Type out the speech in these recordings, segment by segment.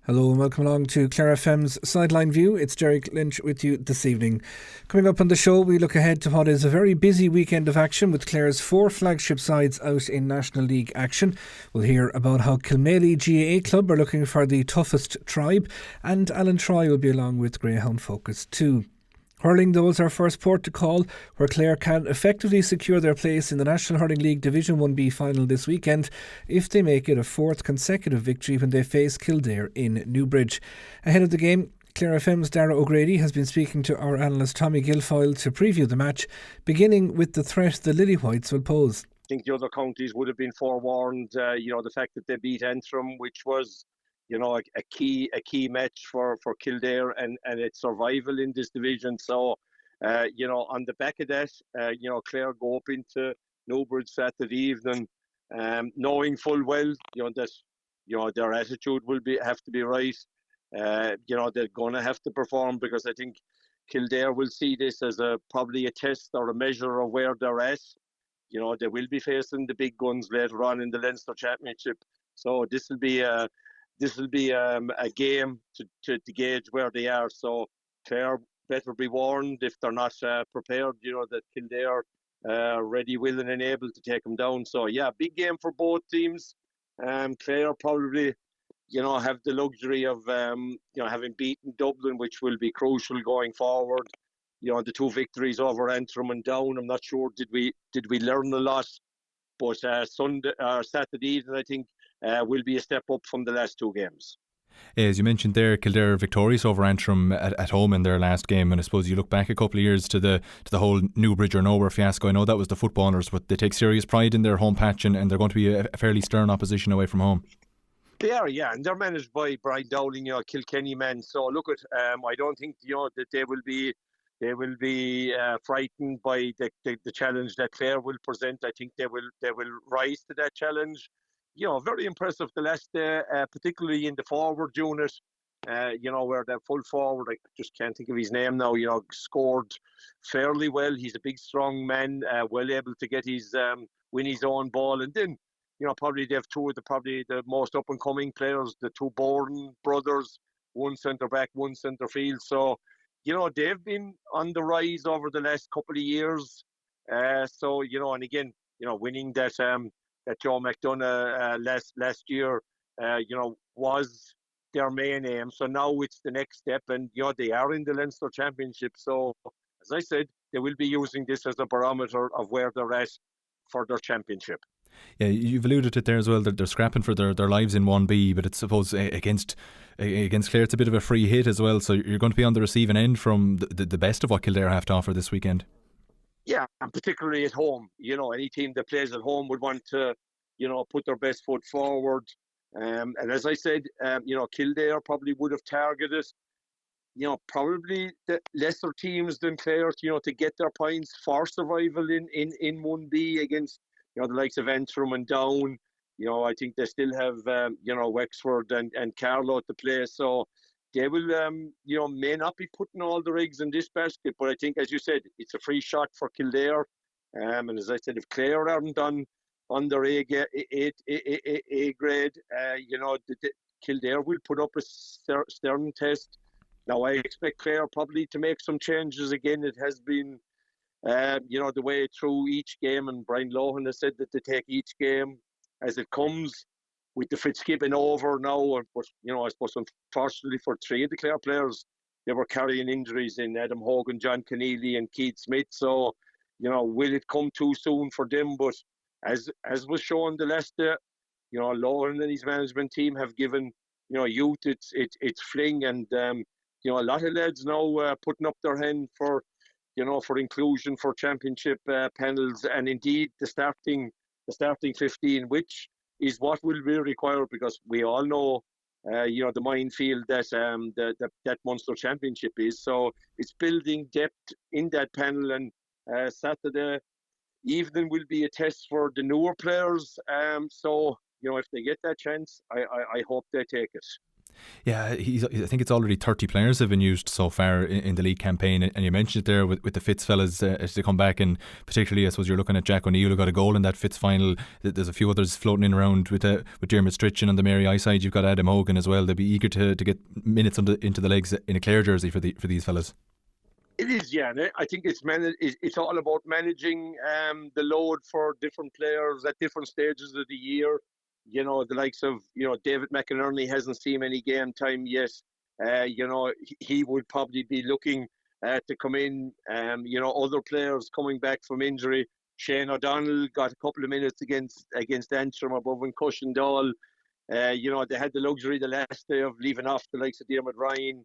Hello and welcome along to Clare FM's Sideline View. It's Jerry Lynch with you this evening. Coming up on the show, we look ahead to what is a very busy weekend of action with Clare's 4 flagship sides out in National League action. We'll hear about how Kilmaley GAA club are looking for the toughest tribe, and Alan Troy will be along with Greyhound Focus too. Hurling, though, is our first port to call, where Clare can effectively secure their place in the National Hurling League Division 1B final this weekend if they make it a 4th consecutive victory when they face Kildare in Newbridge. Ahead of the game, Clare FM's Dara O'Grady has been speaking to our analyst Tommy Guilfoyle to preview the match, beginning with the threat the Lily Whites will pose. I think the other counties would have been forewarned. The fact that they beat Antrim, which was a key match for Kildare and its survival in this division. So, on the back of that, Clare go up into Newbridge Saturday evening, knowing full well, that, their attitude will have to be right. They're going to have to perform, because I think Kildare will see this as probably a test or a measure of where they're at. They will be facing the big guns later on in the Leinster Championship. So this will be a game to gauge where they are. So Clare better be warned if they're not prepared, that Kildare ready, willing and able to take them down. So yeah, big game for both teams. Clare probably, have the luxury of, having beaten Dublin, which will be crucial going forward. The 2 victories over Antrim and Down, I'm not sure, did we learn a lot? But Saturday evening, I think, will be a step up from the last 2 games. As you mentioned there, Kildare victorious over Antrim at home in their last game, and I suppose you look back a couple of years to the whole Newbridge or nowhere fiasco. I know that was the footballers, but they take serious pride in their home patch, and they're going to be a fairly stern opposition away from home. They are, yeah, and they're managed by Brian Dowling, Kilkenny men. So look at, I don't think that they will be frightened by the challenge that Clare will present. I think they will rise to that challenge. Very impressive the last day, particularly in the forward unit. Where the full forward, I just can't think of his name now. Scored fairly well. He's a big, strong man, well able to get win his own ball, and then probably they have 2 of the most up and coming players, the 2 Bourne brothers, one centre back, one centre field. So they've been on the rise over the last couple of years. And again, winning that Joe McDonough last year, was their main aim. So now it's the next step, and they are in the Leinster Championship. So, as I said, they will be using this as a barometer of where they're at for their championship. Yeah, you've alluded to it there as well, that they're scrapping for their lives in 1B, but it's suppose against Clare it's a bit of a free hit as well, so you're going to be on the receiving end from the best of what Kildare have to offer this weekend. Yeah, and particularly at home. Any team that plays at home would want to, put their best foot forward. And as I said, Kildare probably would have targeted, probably the lesser teams than Clare, to get their points for survival in 1B against, the likes of Antrim and Down. I think they still have, Wexford and Carlow to play. So they will, may not be putting all their eggs in this basket. But I think, as you said, it's a free shot for Kildare. And as I said, if Clare aren't on their A grade, Kildare will put up a stern test. Now, I expect Clare probably to make some changes again. It has been, the way through each game, and Brian Lohan has said that they take each game as it comes, with the Fitzgibbon over now. But, I suppose unfortunately for 3 of the Clare players, they were carrying injuries in Adam Hogan, John Keneally and Keith Smith. So, will it come too soon for them? But as was shown the last day, Lohan and his management team have given, youth its fling, and, a lot of lads now putting up their hand for inclusion for championship panels, and indeed the starting 15, which is what will be required, because we all know, the minefield that Munster Championship is. So it's building depth in that panel, and Saturday evening will be a test for the newer players. So if they get that chance, I hope they take it. Yeah, I think it's already 30 players have been used so far in the league campaign, and you mentioned it there with the Fitz fellas as they come back, and particularly I suppose you're looking at Jack O'Neill who got a goal in that Fitz final. There's a few others floating in around with Dermot Strichan on the Mary I side. You've got Adam Hogan as well. They'll be eager to get minutes into the legs in a Clare jersey for these fellas. It is, yeah. And I think it's all about managing the load for different players at different stages of the year. The likes of, David McInerney hasn't seen any game time yet. He would probably be looking to come in. Other players coming back from injury. Shane O'Donnell got a couple of minutes against Antrim above in Cushendall. They had the luxury the last day of leaving off the likes of Dermot Ryan,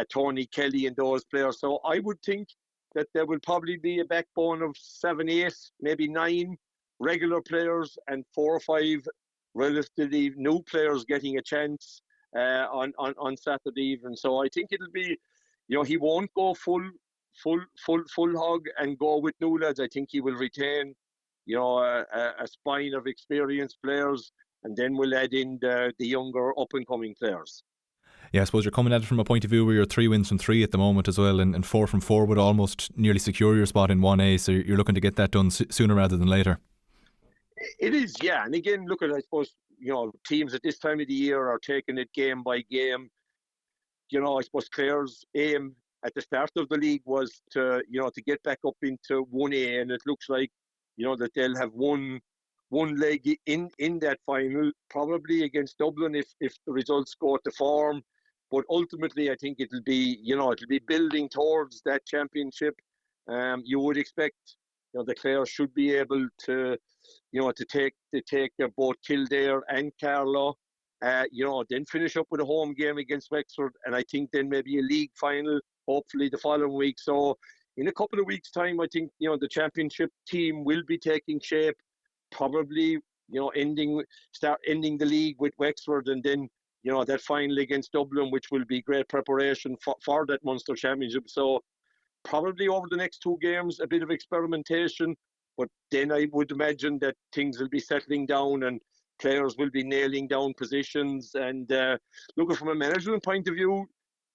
Tony Kelly and those players. So I would think that there will probably be a backbone of 7, 8, maybe 9 regular players and 4 or 5 relatively new players getting a chance on Saturday evening. So I think it'll be, he won't go full hog and go with new lads. I think he will retain, a spine of experienced players, and then we'll add in the younger up and coming players. Yeah, I suppose you're coming at it from a point of view where you're 3 wins from 3 at the moment as well, and 4 from 4 would almost nearly secure your spot in 1A. So you're looking to get that done sooner rather than later. It is, yeah. And again, look at, I suppose, teams at this time of the year are taking it game by game. I suppose Clare's aim at the start of the league was to get back up into 1A, and it looks like, that they'll have one leg in that final, probably against Dublin if the results go to form. But ultimately, I think it'll be building towards that championship. You would expect, the Clare should be able to, to take both Kildare and Carlow, then finish up with a home game against Wexford, and I think then maybe a league final, hopefully the following week. So in a couple of weeks' time, I think, the championship team will be taking shape, probably, ending the league with Wexford, and then, that final against Dublin, which will be great preparation for that Munster Championship. So probably over the next 2 games, a bit of experimentation, but then I would imagine that things will be settling down and players will be nailing down positions. And looking from a management point of view,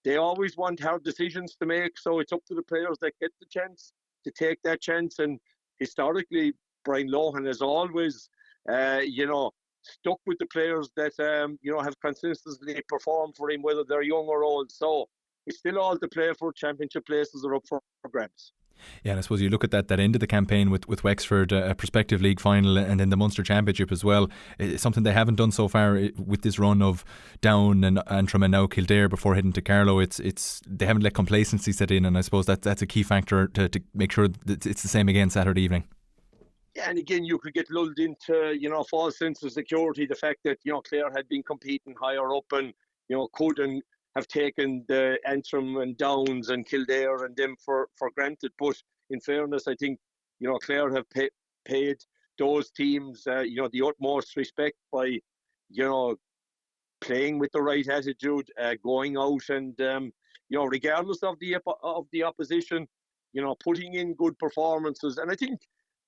they always want hard decisions to make. So it's up to the players that get the chance to take that chance. And historically, Brian Lohan has always, stuck with the players that, have consistently performed for him, whether they're young or old. So it's still all to play for. Championship places are up for grabs. Yeah, and I suppose you look at that end of the campaign with Wexford, a prospective league final, and then the Munster Championship as well. It's something they haven't done so far with this run of Down and Antrim and now Kildare before heading to Carlow. It's they haven't let complacency set in, and I suppose that's a key factor to make sure that it's the same again Saturday evening. Yeah, and again, you could get lulled into, false sense of security. The fact that, Clare had been competing higher up and, couldn't have taken the Antrim and Downs and Kildare and them for granted. But in fairness, I think, Clare have paid those teams, the utmost respect by, playing with the right attitude, going out and, regardless of the opposition, putting in good performances. And I think,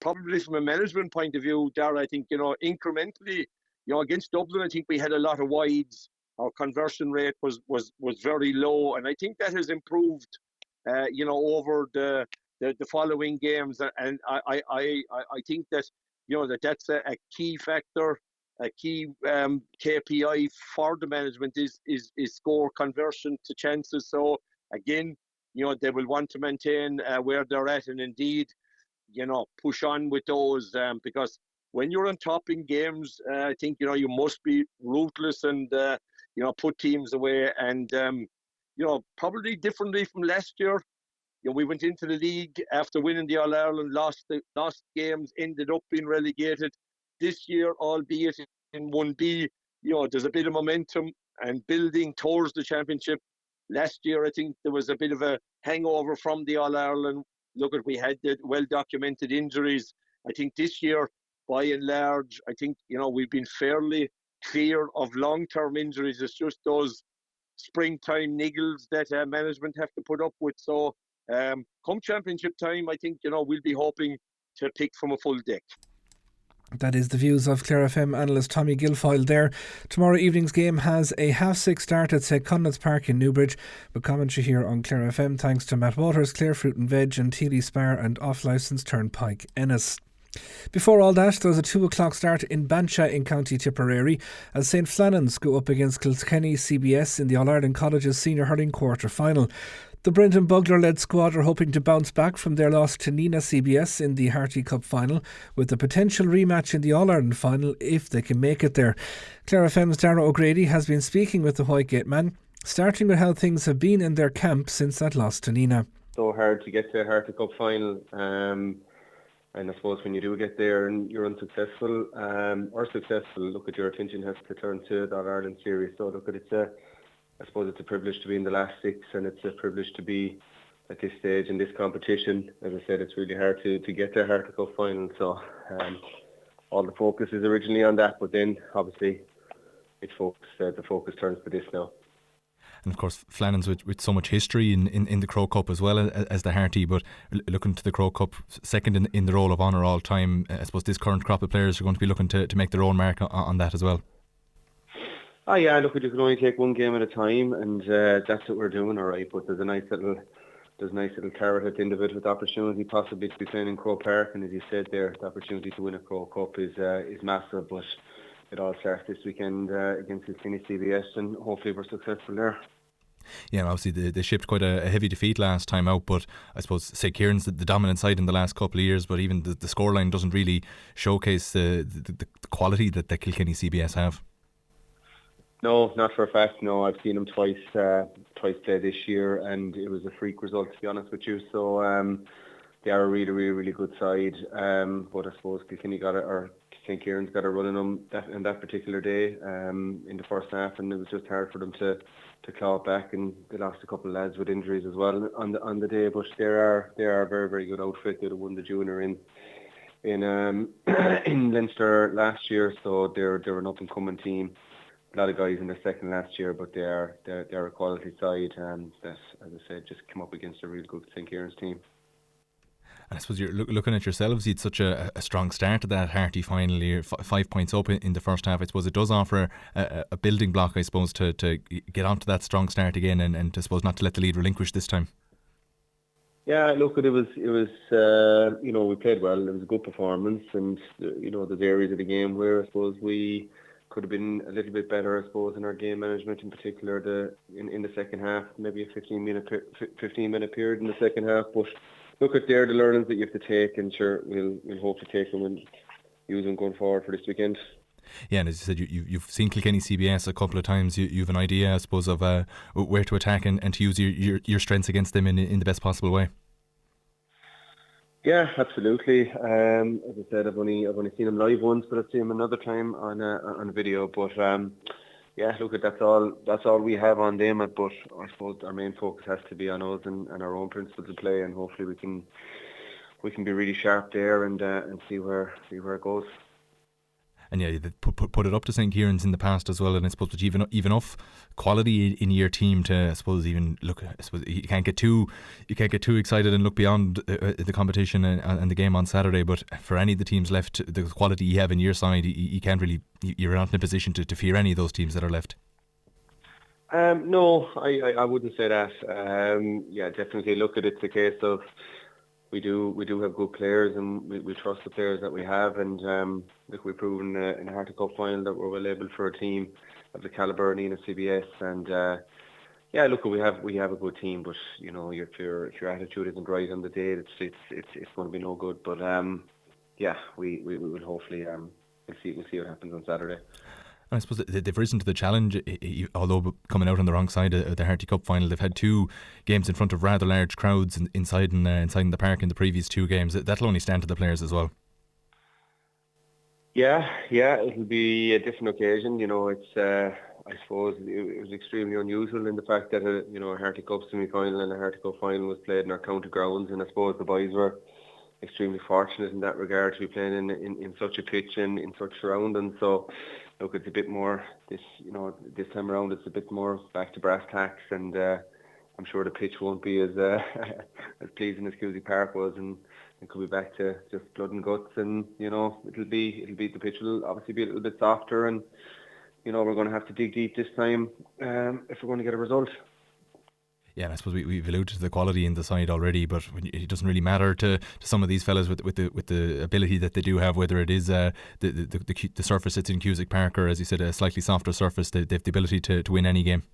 probably from a management point of view, Dara, I think, incrementally, against Dublin, I think we had a lot of wides. Our conversion rate was very low, and I think that has improved, over the following games. And I think that, that's a key factor, a key KPI for the management is score conversion to chances. So again, they will want to maintain where they're at, and indeed, push on with those, because when you're on top in games, I think, you must be ruthless and, put teams away. And, probably differently from last year, we went into the league after winning the All-Ireland, lost games, ended up being relegated. This year, albeit in 1B, there's a bit of momentum and building towards the championship. Last year, I think there was a bit of a hangover from the All-Ireland. Look at, we had the well-documented injuries. I think this year, by and large, I think, we've been fairly clear of long-term injuries. It's just those springtime niggles that management have to put up with. So come championship time, I think, we'll be hoping to pick from a full deck. That is the views of Clare FM analyst Tommy Guilfoyle there. Tomorrow evening's game has a 6:30 start at St Conrad's Park in Newbridge, with commentary here on Clare FM thanks to Matt Waters, Clare Fruit and Veg and Teely Spar and off-licence Turnpike Ennis. Before all that, there's a 2 o'clock start in Bancha in County Tipperary as St Flannan's go up against Kilkenny CBS in the All-Ireland Colleges Senior Hurling quarter-final. The Brendan Bugler-led squad are hoping to bounce back from their loss to Nina CBS in the Harty Cup final, with a potential rematch in the All-Ireland final if they can make it there. Clare FM's Darragh O'Grady has been speaking with the Whitegate man, starting with how things have been in their camp since that loss to Nina. So hard to get to a Harty Cup final, and I suppose when you do get there and you're unsuccessful or successful, look at your attention has to turn to that Ireland series. So look at I suppose it's a privilege to be in the last 6, and it's a privilege to be at this stage in this competition. As I said, it's really hard to get to a Harty Cup final. So all the focus is originally on that, but then obviously the focus turns to this now. And of course, Flannan's with so much history in the Crow Cup as well as the Harty, but looking to the Crow Cup, second in the roll of honour all time. I suppose this current crop of players are going to be looking to make their own mark on that as well. Oh yeah, look, you can only take one game at a time, and that's what we're doing, all right. But there's a nice little carrot at the end of it with opportunity possibly to be playing in Crow Park, and as you said there, the opportunity to win a Crow Cup is massive. But it all starts this weekend against Kilkenny CBS, and hopefully we're successful there. Yeah, and obviously they shipped quite a heavy defeat last time out, but I suppose St Kieran's the dominant side in the last couple of years, but even the scoreline doesn't really showcase the quality that the Kilkenny CBS have. No, not for a fact. No, I've seen them twice play this year, and it was a freak result, to be honest with you. So they are a really, really, really good side. But I suppose St Kieran's got a run in them on that particular day in the first half, and it was just hard for them to claw it back, and they lost a couple of lads with injuries as well on the day. But they are a very, very good outfit. They'd have won the junior in Leinster last year, so they're an up and coming team. A lot of guys in their second last year, but they're a quality side, and that, as I said, just come up against a real good St Kieran's team. And I suppose you're looking at yourselves, you had such a strong start to that Harty final here, 5 points up in the first half. I suppose it does offer a building block, I suppose, to get onto that strong start again, and I suppose not to let the lead relinquish this time. Yeah, look, it was we played well. It was a good performance, and there's areas of the game where I suppose we could have been a little bit better, I suppose, in our game management, in particular in the second half, maybe a 15-minute period in the second half. But look at the learnings that you have to take, and sure, we'll hope to take them and use them going forward for this weekend. Yeah, and as you said, you've seen Kilkenny CBS a couple of times. You have an idea, I suppose, of where to attack and to use your strengths against them in the best possible way. Yeah, absolutely. As I said, I've only seen him live once, but I've seen him another time on a video. But yeah, look, that's all we have on them. But I suppose our main focus has to be on us and our own principles of play, and hopefully we can be really sharp there and see where it goes. And yeah, they put it up to St Kieran's in the past as well, and I suppose but you've enough quality in your team to, I suppose, even look. I suppose you can't get too excited and look beyond the competition and the game on Saturday. But for any of the teams left, the quality you have in your side, you can't really. You're not in a position to fear any of those teams that are left. No, I wouldn't say that. Yeah, definitely. Look at it's a case of. We do have good players, and we trust the players that we have, and look, we've proven in the Harty Cup final that we're well able for a team of the calibre of Nina CBS, and yeah, look, we have a good team, but if your attitude isn't right on the day, it's going to be no good. But yeah, we will hopefully we'll see what happens on Saturday. I suppose they've risen to the challenge, although coming out on the wrong side of the Harty Cup final. They've had 2 games in front of rather large crowds inside the park in the previous 2 games. That'll only stand to the players as well. Yeah, it'll be a different occasion. It's I suppose it was extremely unusual in the fact that a Harty Cup semi-final and a Harty Cup final was played in our county grounds, and I suppose the boys were extremely fortunate in that regard to be playing in such a pitch and in such surroundings. So look, it's a bit more this time around. It's a bit more back to brass tacks, and I'm sure the pitch won't be as as pleasing as Cusack Park was, and it could be back to just blood and guts. And it'll be the pitch will obviously be a little bit softer, and we're going to have to dig deep this time if we're going to get a result. Yeah, and I suppose we've alluded to the quality in the side already, but it doesn't really matter to some of these fellas with the ability that they do have, whether it is the surface that's in Cusack Park or, as you said, a slightly softer surface. They have the ability to win any game.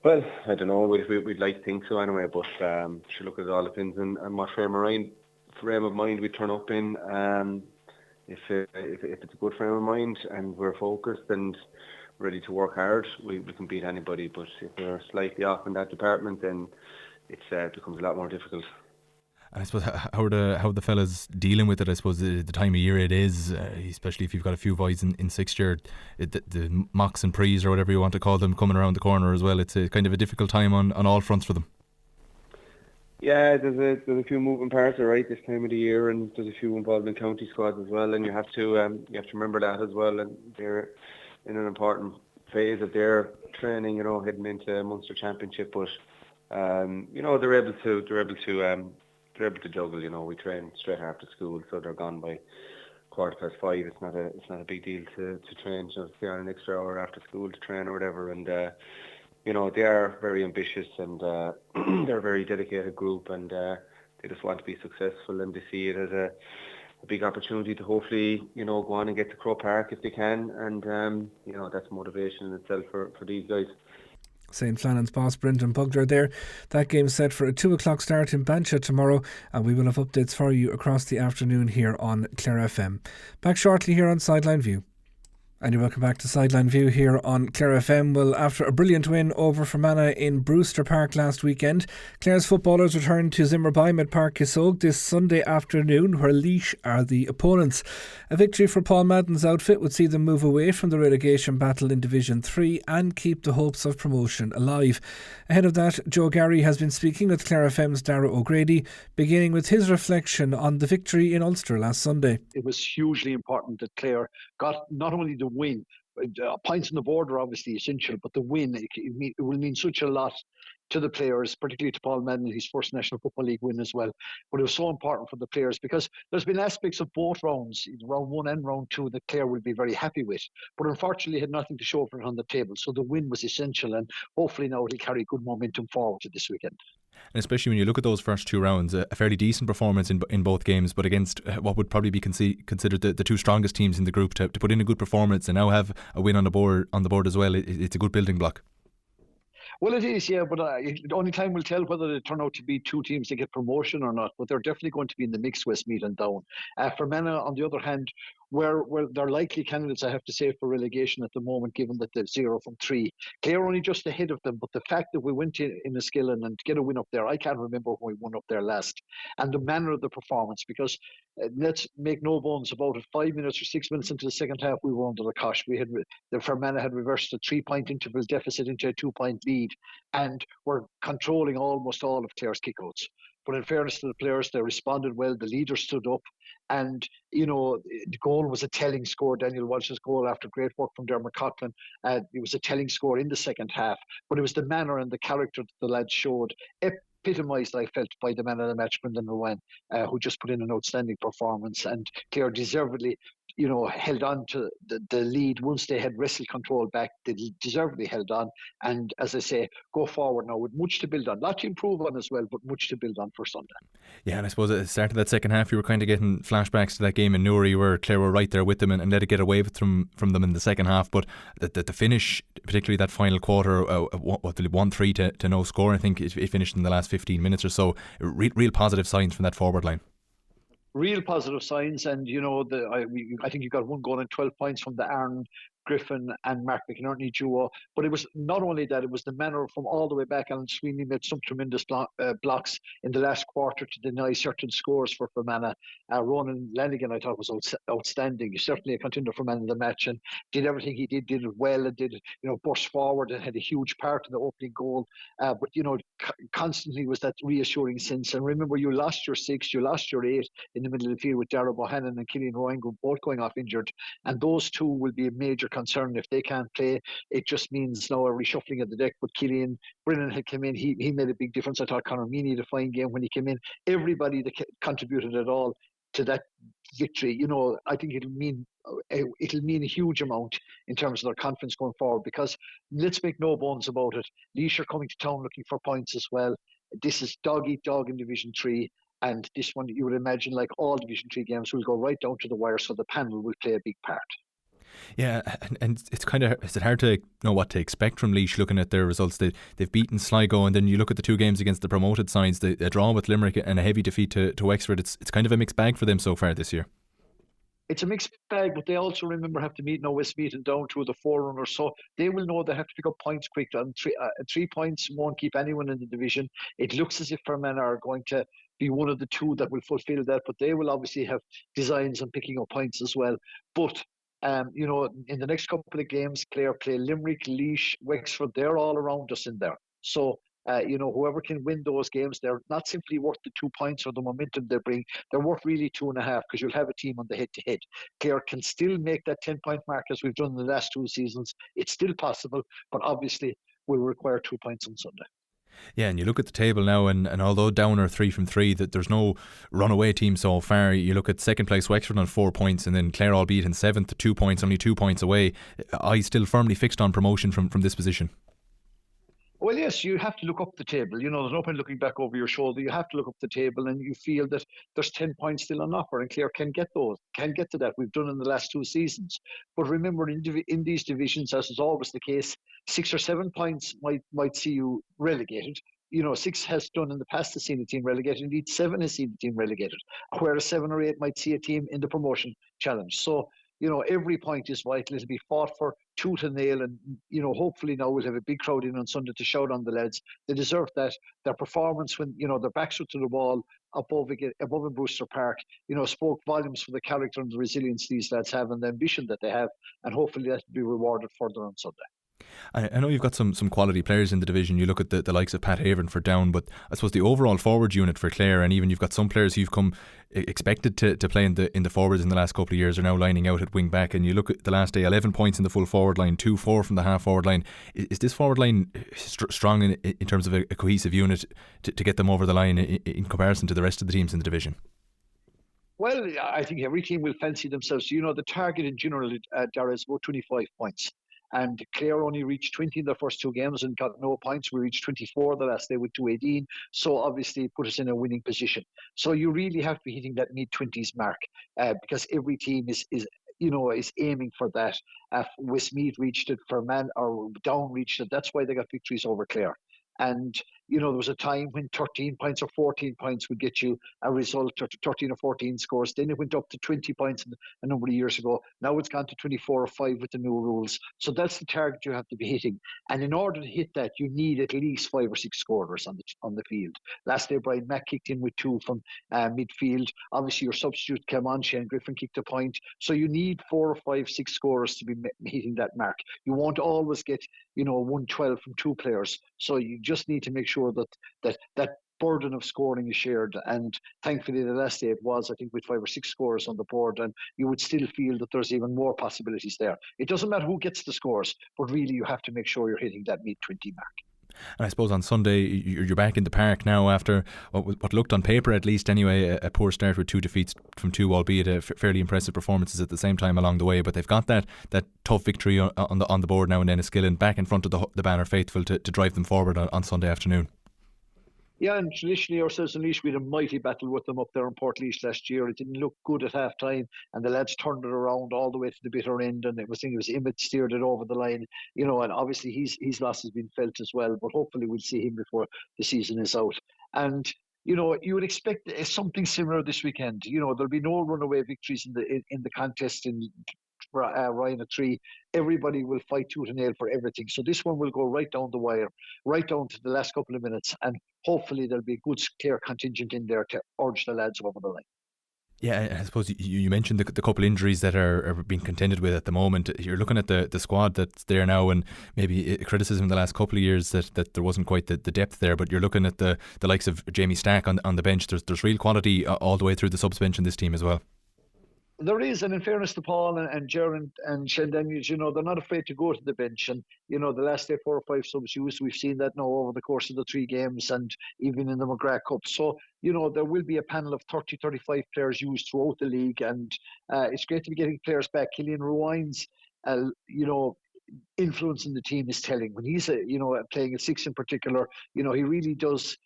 Well, I don't know. We'd like to think so anyway, but sure, look, it all depends on what frame of mind we turn up in. If it's a good frame of mind and we're focused and ready to work hard, we can beat anybody. But if we're slightly off in that department, then it becomes a lot more difficult. And I suppose how are the fellas dealing with it? I suppose the time of year it is, especially if you've got a few boys in sixth year, the mocks and prees or whatever you want to call them coming around the corner as well. It's a kind of a difficult time on all fronts for them. Yeah, there's a few moving parts, all right, this time of the year, and there's a few involved in county squads as well, and you have to remember that as well. And they're in an important phase of their training, heading into Munster Championship. But they're able to juggle. We train straight after school, so they're gone by 5:15. It's not a big deal to train. They are an extra hour after school to train or whatever, and they are very ambitious, and they're a very dedicated group, and they just want to be successful, and they see it as a big opportunity to hopefully go on and get to Croke Park if they can, and that's motivation in itself for these guys. St. Flannan's boss Brendan Bugler there. That game's set for a 2 o'clock start in Bancha tomorrow, and we will have updates for you across the afternoon here on Clare FM. Back shortly here on Sideline View. And you're welcome back to Sideline View here on Clare FM. Well, after a brilliant win over Fermanagh in Brewster Park last weekend, Clare's footballers return to Zimmerbeim at Park Kissogue this Sunday afternoon, where Laois are the opponents. A victory for Paul Madden's outfit would see them move away from the relegation battle in Division 3 and keep the hopes of promotion alive. Ahead of that, Joe Garry has been speaking with Clare FM's Darragh O'Grady, beginning with his reflection on the victory in Ulster last Sunday. It was hugely important that Clare got not only the win, points on the board are obviously essential, but the win, it will mean such a lot to the players, particularly to Paul Madden, his first National Football League win as well. But it was so important for the players because there's been aspects of both rounds, round 1 and round 2, that Clare will be very happy with, but unfortunately had nothing to show for it on the table. So the win was essential, and hopefully now it'll carry good momentum forward to this weekend. And especially when you look at those first 2 rounds, a fairly decent performance in both games, but against what would probably be considered the 2 strongest teams in the group, to put in a good performance and now have a win on the board as well. It's a good building block. Well, it is, yeah, but only time will tell whether they turn out to be 2 teams that get promotion or not, but they're definitely going to be in the mix, Westmeath and Down. Fermanagh, on the other hand, where they're likely candidates, I have to say, for relegation at the moment, given that they're 0 from 3. Clare only just ahead of them, but the fact that we went in Enniskillen and get a win up there, I can't remember when we won up there last. And the manner of the performance, because let's make no bones about it, 5 minutes or 6 minutes into the second half, we were under the cosh. The Fermanagh had reversed a 3-point interval deficit into a 2-point lead, and were controlling almost all of Clare's kickouts. But in fairness to the players, they responded well. The leader stood up, and the goal was a telling score. Daniel Walsh's goal, after great work from Dermot Coughlin, it was a telling score in the second half. But it was the manner and the character that the lads showed, epitomised, I felt, by the man of the match, Brendan Rowan, who just put in an outstanding performance, and Clare deservedly held on to the lead once they had wrestled control back. They deservedly held on, and as I say, go forward now with much to build on. Lot to improve on as well, but much to build on for Sunday. Yeah, and I suppose at the start of that second half, you were kind of getting flashbacks to that game in Newry where Clare were right there with them and let it get away from them in the second half. But the finish, particularly that final quarter, 1-3 to no score, I think it finished in the last 15 minutes or so. Real positive signs from that forward line. Real positive signs, and I think you got 1 goal and 12 points from the Aaron Griffin and Mark McInerney duo. But it was not only that, it was the manner from all the way back. Alan Sweeney made some tremendous blocks in the last quarter to deny certain scores for Fermanagh. Ronan Lanigan, I thought, was outstanding. Certainly a contender for man of the match, and did everything he did it well, and did burst forward and had a huge part in the opening goal. But constantly was that reassuring sense. And remember, you lost your 6, you lost your 8 in the middle of the field with Darragh Bohannon and Killian Rowan both going off injured, and those 2 will be a major concern. If they can't play, it just means now a reshuffling of the deck. But Brennan had come in, he made a big difference. I thought Conor Meany had a fine game when he came in. Everybody that contributed at all to that victory, I think it'll mean a huge amount in terms of their confidence going forward, because let's make no bones about it, Laois are coming to town looking for points as well. This is dog eat dog in Division 3, and this one, you would imagine, like all Division 3 games, will go right down to the wire, so the panel will play a big part. Yeah, and it's kind of, is it hard to know what to expect from Laois looking at their results? They've beaten Sligo, and then you look at the two games against the promoted sides, a draw with Limerick and a heavy defeat to Wexford. It's kind of a mixed bag for them so far this year. It's a mixed bag, but they also, remember, have to meet now Westmeath and down to the forerunners, so they will know they have to pick up points quick. And 3 points won't keep anyone in the division. It looks as if Fermanagh are going to be one of the two that will fulfil that, but they will obviously have designs on picking up points as well. But in the next couple of games, Clare play Limerick, Laois, Wexford. They're all around us in there. So whoever can win those games, they're not simply worth the 2 points or the momentum they bring. They're worth really 2.5, because you'll have a team on the head-to-head. Clare can still make that 10-point mark as we've done in the last 2 seasons. It's still possible, but obviously will require 2 points on Sunday. Yeah, and you look at the table now, and although Down are 3 from 3, that there's no runaway team so far. You look at second place Wexford on 4 points, and then Clare, albeit in 7th, 2 points, only 2 points away. I still firmly fixed on promotion from this position. Well, yes, you have to look up the table. There's no point looking back over your shoulder. You have to look up the table, and you feel that there's 10 points still on offer, and Clare can get to that. We've done in the last 2 seasons. But remember, in these divisions, as is always the case, 6 or 7 points might see you relegated. 6 has done in the past to see a team relegated. Indeed, 7 has seen the team relegated, whereas 7 or 8 might see a team in the promotion challenge. So, every point is vital. It'll be fought for tooth and nail, and hopefully now we'll have a big crowd in on Sunday to shout on the lads. They deserve that. Their performance when their backs were to the wall above in Brewster Park, spoke volumes for the character and the resilience these lads have and the ambition that they have, and hopefully that will be rewarded further on Sunday. I know you've got some quality players in the division. You look at the likes of Pat Haven for Down, but I suppose the overall forward unit for Clare, and even you've got some players who've come expected to play in the forwards in the last couple of years, are now lining out at wing back. And you look at the last day, 11 points in the full forward line, 2-4 from the half forward line. Is this forward line strong in terms of a cohesive unit to get them over the line in comparison to the rest of the teams in the division? Well, I think every team will fancy themselves. The target in general, Dara, is about 25 points. And Clare only reached 20 in their first 2 games and got no points. We reached 24 the last day with 218. So obviously put us in a winning position. So you really have to be hitting that mid-20s mark because every team is aiming for that. Westmeath reached it, Fermanagh or Down reached it. That's why they got victories over Clare. And, there was a time when 13 points or 14 points would get you a result, or 13 or 14 scores. Then it went up to 20 points a number of years ago. Now it's gone to 24 or 5 with the new rules. So that's the target you have to be hitting. And in order to hit that, you need at least 5 or 6 scorers on the field. Last day, Brian Mack kicked in with 2 from midfield. Obviously, your substitute came on, Shane Griffin kicked a point. So you need 4 or 5, 6 scorers to be hitting that mark. You won't always get, 112 from 2 players. So you just need to make sure that burden of scoring is shared, and thankfully the last day it was, I think, with 5 or 6 scores on the board, and you would still feel that there's even more possibilities there. It doesn't matter who gets the scores, but really you have to make sure you're hitting that mid-20 mark. And I suppose on Sunday you're back in the park now after what looked on paper, at least anyway, a poor start with 2 defeats from 2, albeit a fairly impressive performances at the same time along the way. But they've got that tough victory on the board now, and Enniskillen back in front of the Banner faithful to drive them forward on Sunday afternoon. Yeah, and traditionally ourselves in Laois, we had a mighty battle with them up there in Port Laois last year. It didn't look good at half time, and the lads turned it around all the way to the bitter end, and it was Emmett steered it over the line, and obviously his loss has been felt as well, but hopefully we'll see him before the season is out. And you would expect something similar this weekend. There'll be no runaway victories in the contest in Ryan at 3. Everybody will fight tooth and nail for everything. So this one will go right down the wire, right down to the last couple of minutes, and hopefully there'll be a good, clear contingent in there to urge the lads over the line. Yeah, I suppose you mentioned the couple injuries that are being contended with at the moment. You're looking at the squad that's there now, and maybe criticism in the last couple of years that there wasn't quite the depth there, but you're looking at the likes of Jamie Stack on the bench. There's real quality all the way through the subs bench in this team as well. There is, and in fairness to Paul and Ger and Shendaniels, they're not afraid to go to the bench. And, the last day 4 or 5 subs used, we've seen that now over the course of the 3 games and even in the McGrath Cup. So, there will be a panel of 30, 35 players used throughout the league. And it's great to be getting players back. Killian Ruine's, influence in the team is telling. When he's playing a 6 in particular, he really does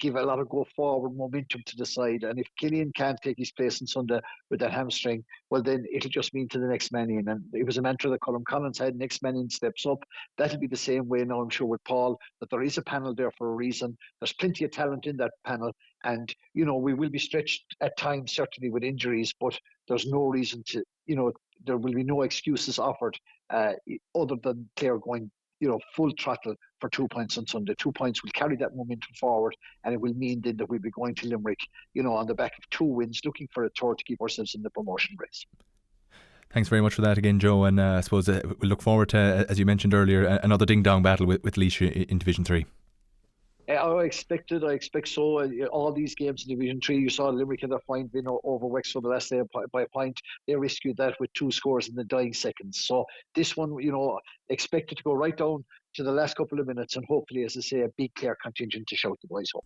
give a lot of go forward momentum to the side. And if Killian can't take his place on Sunday with that hamstring, well then it'll just mean to the next man in. And it was a mantra that Colm Collins had: next man in steps up. That'll be the same way now, I'm sure, with Paul, that there is a panel there for a reason. There's plenty of talent in that panel, and we will be stretched at times, certainly with injuries, but there's no reason to, there will be no excuses offered other than Clare going, full throttle for 2 points on Sunday. 2 points will carry that momentum forward, and it will mean then that we'll be going to Limerick, on the back of 2 wins, looking for a third to keep ourselves in the promotion race. Thanks very much for that again, Joe. And I suppose we look forward to, as you mentioned earlier, another ding-dong battle with Laois in Division 3. I expect so. All these games in Division 3, you saw Limerick had a fine win over Wexford the last day by a point. They rescued that with 2 scores in the dying seconds. So this one, expected to go right down to the last couple of minutes, and hopefully, as I say, a big Clare contingent to shout the boys home.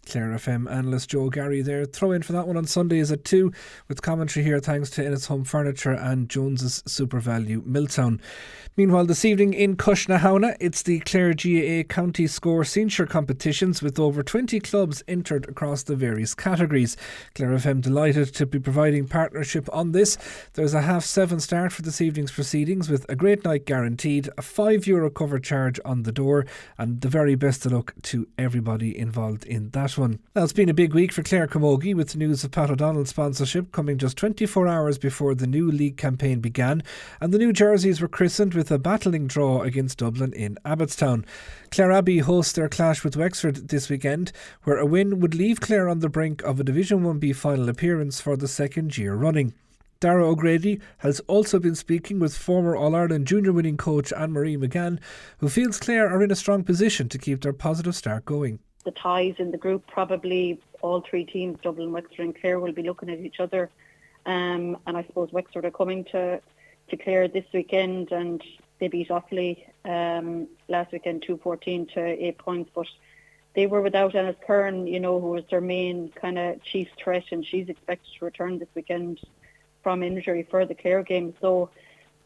Clare FM analyst Joe Gary there. Throw in for that one on Sunday is at 2, with commentary here thanks to Ennis Home Furniture and Jones's Super Value Milltown. Meanwhile, this evening in Cushnahauna, it's the Clare GAA County Score Senior competitions with over 20 clubs entered across the various categories. Clare FM delighted to be providing partnership on this. There's a €7:30 start for this evening's proceedings, with a great night guaranteed, a €5 cover charge on the door, and the very best of luck to everybody involved in that one. Now, it's been a big week for Clare Camogie, with the news of Pat O'Donnell's sponsorship coming just 24 hours before the new league campaign began, and the new jerseys were christened with a battling draw against Dublin in Abbottstown. Clare Abbey host their clash with Wexford this weekend, where a win would leave Clare on the brink of a Division 1B final appearance for the 2nd year running. Dara O'Grady has also been speaking with former All-Ireland junior winning coach Anne-Marie McGann, who feels Clare are in a strong position to keep their positive start going. The ties in the group, probably all 3 teams, Dublin, Wexford and Clare, will be looking at each other. And I suppose Wexford are coming to Clare this weekend, and they beat Offaly last weekend 2-14 to 8 points. But they were without Ennis Kern, who was their main kind of chief threat, and she's expected to return this weekend from injury for the Clare game. So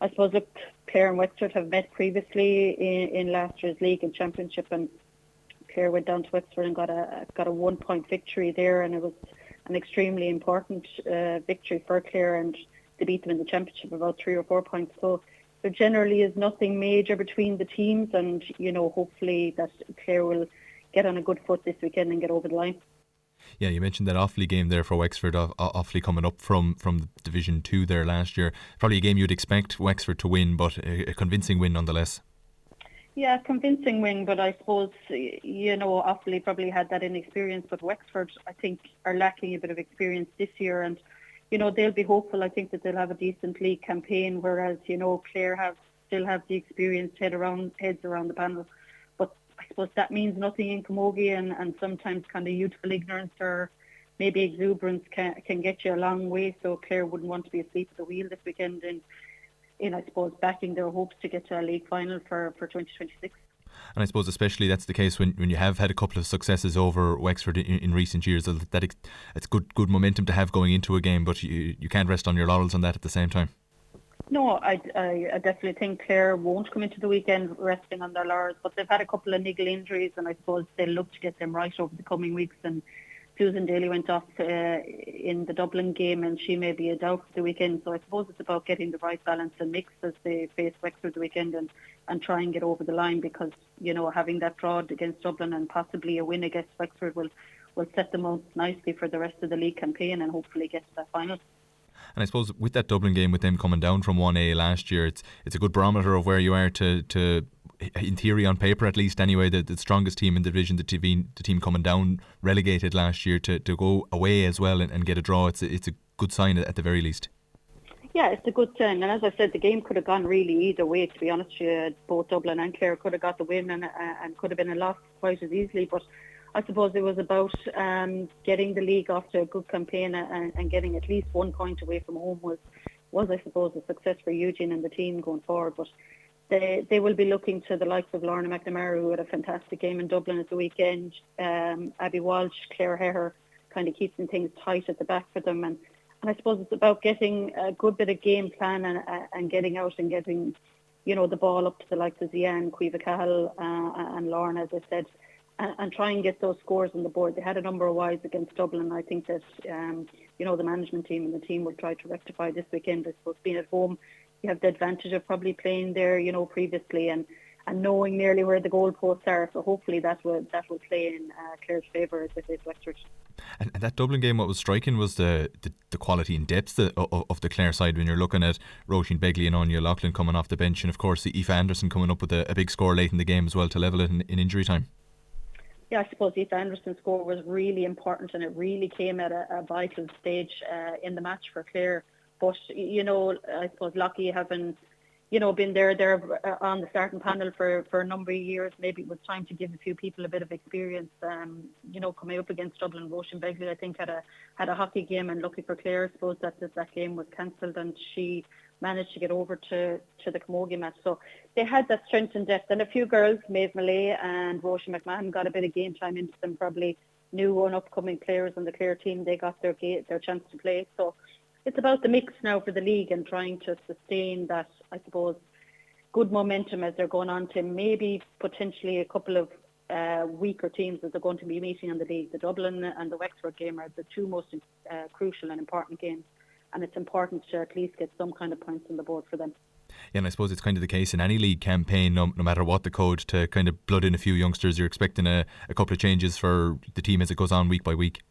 I suppose, look, Clare and Wexford have met previously in last year's league and championship, and Clare went down to Wexford and got a 1 point victory there, and it was an extremely important victory for Clare, and they beat them in the championship about 3 or 4 points. So there generally is nothing major between the teams, and hopefully that Clare will get on a good foot this weekend and get over the line. Yeah, you mentioned that Offaly game there for Wexford. Offaly coming up from Division 2 there last year. Probably a game you'd expect Wexford to win, but a convincing win nonetheless. Yeah, convincing win, but I suppose, Offaly probably had that inexperience, but Wexford, I think, are lacking a bit of experience this year, and, they'll be hopeful. I think that they'll have a decent league campaign, whereas, Clare still have the experienced heads around the panel. But I suppose that means nothing in camogie, and sometimes kind of youthful ignorance or maybe exuberance can get you a long way, so Clare wouldn't want to be asleep at the wheel this weekend in I suppose, backing their hopes to get to a league final for 2026. And I suppose especially that's the case when you have had a couple of successes over Wexford in recent years, that it's good momentum to have going into a game, but you can't rest on your laurels on that at the same time. No, I definitely think Clare won't come into the weekend resting on their laurels, but they've had a couple of niggle injuries, and I suppose they'll look to get them right over the coming weeks. And Susan Daly went off in the Dublin game, and she may be a doubt for the weekend. So I suppose it's about getting the right balance and mix as they face Wexford the weekend and try and get over the line, because, having that draw against Dublin and possibly a win against Wexford will set them up nicely for the rest of the league campaign and hopefully get to that final. And I suppose with that Dublin game, with them coming down from 1A last year, it's a good barometer of where you are to in theory, on paper at least anyway, the strongest team in the division, the team coming down relegated last year, to go away as well and get a draw. It's a good sign at the very least. Yeah, it's a good sign, and as I said, the game could have gone really either way, to be honest with you. Both Dublin and Clare could have got the win and could have been a loss quite as easily, but I suppose it was about getting the league off to a good campaign and getting at least 1 point away from home was I suppose a success for Eugene and the team going forward. But they will be looking to the likes of Lorna McNamara, who had a fantastic game in Dublin at the weekend. Abby Walsh, Clare Heher, kind of keeping things tight at the back for them. And I suppose it's about getting a good bit of game plan and getting out and getting, the ball up to the likes of Zian, Cueva Cahill and Lorna, as I said, and try and get those scores on the board. They had a number of wides against Dublin. I think that, the management team and the team will try to rectify this weekend. I suppose being at home, you have the advantage of probably playing there, previously and knowing nearly where the goalposts are. So hopefully that will play in Clare's favour as it is Wexford. And that Dublin game, what was striking was the quality and depth of the Clare side when you're looking at Roisin Begley and Anya Loughlin coming off the bench, and of course Aoife Anderson coming up with a big score late in the game as well to level it in injury time. Yeah, I suppose Aoife Anderson's score was really important, and it really came at a vital stage in the match for Clare. But, I suppose Lockie having, been there on the starting panel for a number of years, maybe it was time to give a few people a bit of experience. Coming up against Dublin, Roisin Begley, I think, had a hockey game, and lucky for Clare, I suppose that game was cancelled and she managed to get over to the Camogie match. So they had that strength and depth, and a few girls, Maeve Malay and Roisin McMahon, got a bit of game time into them, probably new and upcoming players on the Clare team. They got their chance to play. So it's about the mix now for the league and trying to sustain that, I suppose, good momentum as they're going on to maybe potentially a couple of weaker teams that they're going to be meeting in the league. The Dublin and the Wexford game are the two most crucial and important games, and it's important to at least get some kind of points on the board for them. Yeah, and I suppose it's kind of the case in any league campaign, no matter what the code, to kind of blood in a few youngsters. You're expecting a couple of changes for the team as it goes on week by week.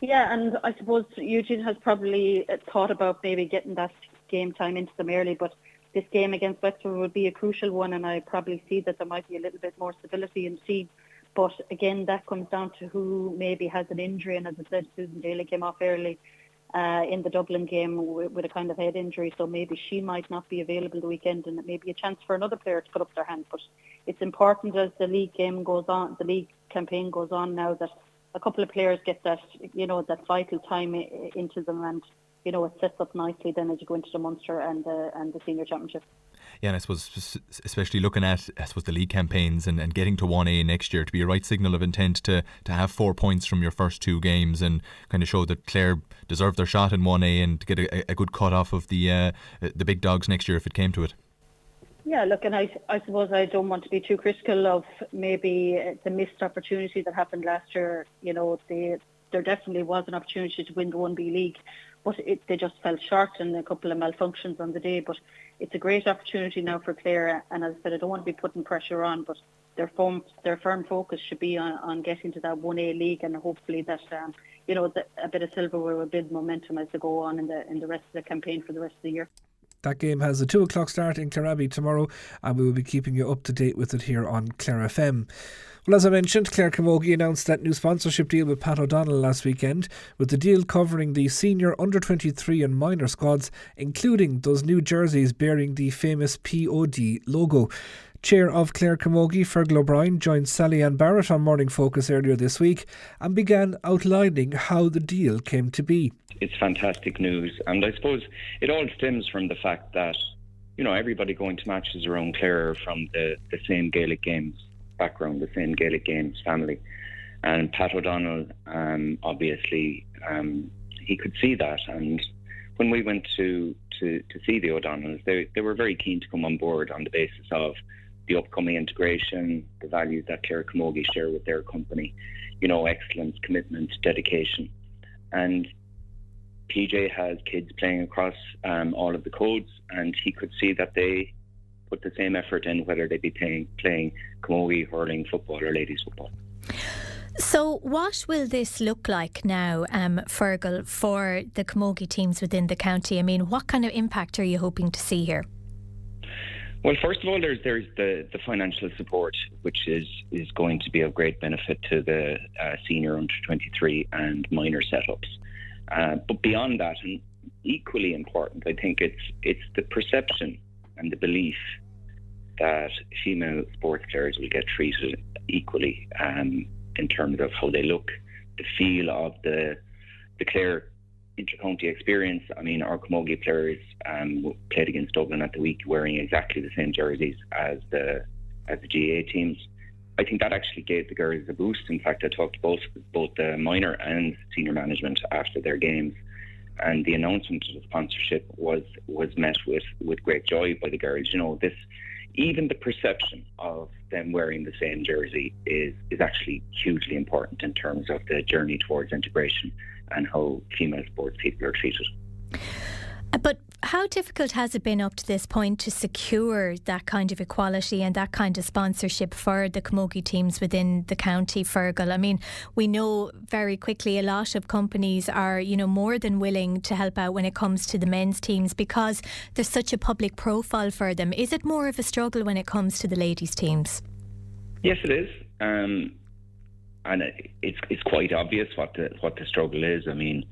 Yeah, and I suppose Eugene has probably thought about maybe getting that game time into them early, but this game against Wexford would be a crucial one, and I probably see that there might be a little bit more stability in the team. But again, that comes down to who maybe has an injury, and as I said, Susan Daly came off early in the Dublin game with a kind of head injury, so maybe she might not be available the weekend, and it may be a chance for another player to put up their hand. But it's important as the league game goes on, the league campaign goes on now, that a couple of players get that, that vital time into them, and it sets up nicely then as you go into the Munster and the Senior Championship. Yeah, and I suppose especially looking at the league campaigns and getting to 1A next year, to be a right signal of intent to have 4 points from your first 2 games and kind of show that Clare deserve their shot in 1A and to get a good cut off of the big dogs next year if it came to it. Yeah, look, and I suppose I don't want to be too critical of maybe the missed opportunity that happened last year. There definitely was an opportunity to win the 1B league, but they just fell short and a couple of malfunctions on the day. But it's a great opportunity now for Clare, and as I said, I don't want to be putting pressure on, but their firm focus should be on getting to that 1A league, and hopefully that a bit of silverware will build momentum as they go on in the rest of the campaign for the rest of the year. That game has a 2 o'clock start in Clare tomorrow, and we will be keeping you up to date with it here on Clare FM. Well, as I mentioned, Clare Camogie announced that new sponsorship deal with Pat O'Donnell last weekend, with the deal covering the senior, under-23 and minor squads, including those new jerseys bearing the famous POD logo. Chair of Clare Camogie, Fergal O'Brien, joined Sally Ann Barrett on Morning Focus earlier this week and began outlining how the deal came to be. It's fantastic news, and I suppose it all stems from the fact that, everybody going to matches around Clare are from the same Gaelic Games background, the same Gaelic Games family. And Pat O'Donnell, obviously, he could see that. And when we went to see the O'Donnells, they were very keen to come on board on the basis of the upcoming integration, the values that Clare Camogie share with their company, excellence, commitment, dedication. And PJ has kids playing across all of the codes, and he could see that they put the same effort in, whether they be playing camogie, hurling, football or ladies football. So what will this look like now, Fergal, for the camogie teams within the county? I mean, what kind of impact are you hoping to see here? Well, first of all, there's the financial support, which is going to be of great benefit to the senior, under-23 and minor setups. But beyond that, and equally important, I think it's the perception and the belief that female sports players will get treated equally in terms of how they look, the feel of the Clare inter-county experience. I mean, our Camogie players played against Dublin at the week wearing exactly the same jerseys as the GAA teams. I think that actually gave the girls a boost. In fact, I talked to both the minor and senior management after their games, and the announcement of the sponsorship was met with great joy by the girls. You know, even the perception of them wearing the same jersey is actually hugely important in terms of the journey towards integration and how female sports people are treated. But how difficult has it been up to this point to secure that kind of equality and that kind of sponsorship for the camogie teams within the county, Fergal? I mean, we know very quickly a lot of companies are, you know, more than willing to help out when it comes to the men's teams because there's such a public profile for them. Is it more of a struggle when it comes to the ladies' teams? Yes, it is. And it's quite obvious what the struggle is. I mean,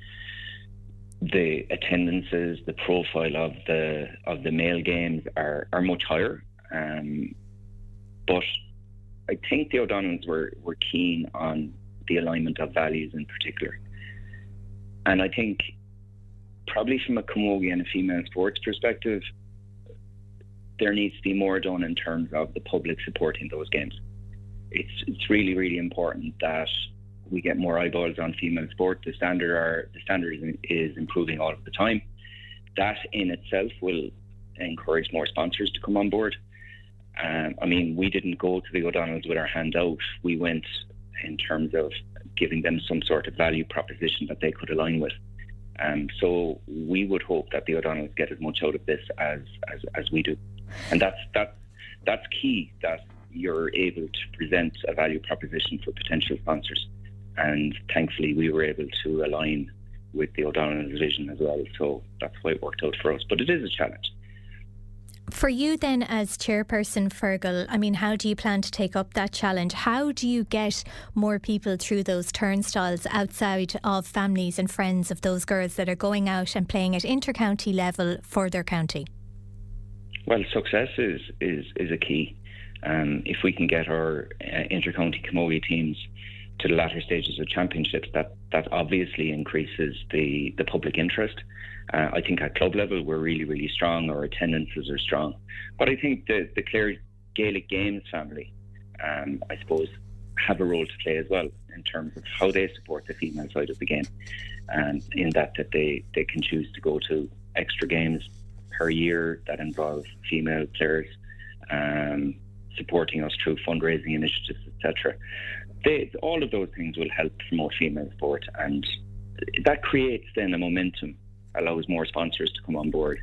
the attendances, the profile of the male games are much higher. But I think the O'Donnells were keen on the alignment of values in particular. And I think probably from a camogie and a female sports perspective, there needs to be more done in terms of the public supporting those games. It's really, really important that we get more eyeballs on female sport. The standard is improving all of the time. That in itself will encourage more sponsors to come on board. I mean, we didn't go to the O'Donnells with our hand out. We went in terms of giving them some sort of value proposition that they could align with. So we would hope that the O'Donnells get as much out of this as we do. And that's key, that you're able to present a value proposition for potential sponsors. And thankfully we were able to align with the O'Donnell's vision as well. So that's why it worked out for us. But it is a challenge. For you then as chairperson, Fergal, I mean, how do you plan to take up that challenge? How do you get more people through those turnstiles outside of families and friends of those girls that are going out and playing at inter-county level for their county? Well, success is a key. If we can get our inter-county camogie teams to the latter stages of championships, that obviously increases the public interest. I think at club level we're really, really strong. Our attendances are strong. But I think the Clare Gaelic Games family, I suppose, have a role to play as well in terms of how they support the female side of the game. And in that they can choose to go to extra games per year that involve female players, supporting us through fundraising initiatives, etc. All of those things will help promote female sport, and that creates then a momentum, allows more sponsors to come on board,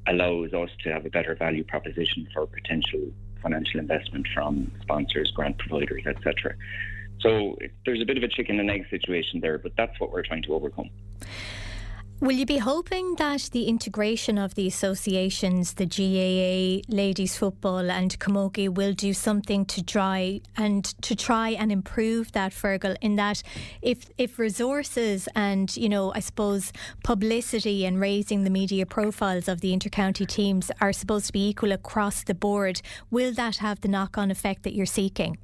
allows us to have a better value proposition for potential financial investment from sponsors, grant providers, etc. So there's a bit of a chicken and egg situation there, but that's what we're trying to overcome. Will you be hoping that the integration of the associations, the GAA, ladies football and camogie, will do something to try and improve that, Fergal, in that if resources and, you know, I suppose publicity and raising the media profiles of the inter-county teams are supposed to be equal across the board, will that have the knock-on effect that you're seeking?